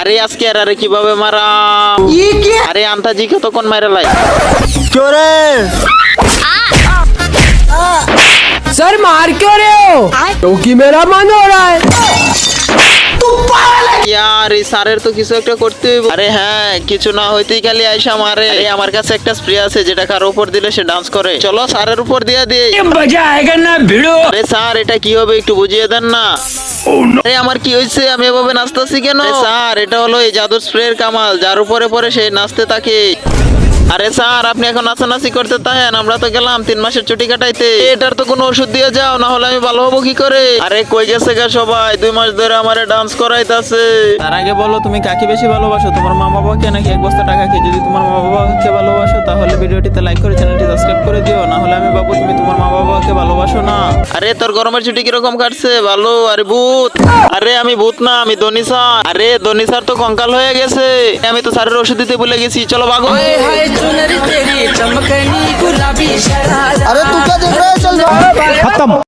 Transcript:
আরে আজকে আরে কিভাবে মারা আরে আন্তাজি কতক্ষণ মারা লাই चोरे सर मार क्यों रहे हो क्योंकि मेरा मन हो रहा है यार এই স্যারের তো কিছু একটা করতে হইব আরে হ্যাঁ কিছু না হইতেই খালি আইসা মারে আরে আমার কাছে একটা স্প্রে আছে যেটা কারো উপর দিলে সে ডান্স করে চলো স্যারের উপর দিয়ে দিই मजा आएगा ना भिड़ो আরে স্যার এটা কি হবে একটু বুঝিয়ে দেন না আরে আমার কি হয়েছে আমি এভাবে নাচতেছি কেন আরে স্যার এটা হলো এই জাদুর স্প্রের কামাল যার উপরে পরে সে নাচতে থাকে আরে স্যার আপনি এখন নাচানাচি করতে থাকেন আমরা তো গেলাম 3 মাসের ছুটি কাটাইতে এটার তো কোনো ওষুধ দিয়ে যাও না হলে আমি ভালো হবো কি করে আরে কই গেছে গা সবাই 2 মাস ধরে আমারে ডান্স করাইতাছে তার আগে বলো তুমি কাকে বেশি ভালোবাসো তোমার মা বাবাকে নাকি এক বস্তা টাকাকে যদি তোমার মা বাবাকে ভালোবাসো তাহলে ভিডিওটিতে লাইক করে চ্যানেলটি সাবস্ক্রাইব করে দিও না হলে আমি ভাববো তুমি তোমার মা বাবাকে ভালোবাসো না আরে তোর গরমের ছুটি কিরকম কাটছে ভালো আরে ভূত আরে আমি ভূত না আমি ধনী স্যার আরে ধনী স্যার তো কঙ্কাল হয়ে গেছে আমি তো স্যারের ওষুধ দিতে ভুলে গেছি চলো ভাগো अरे तू क्या देख रहा है चल खत्म।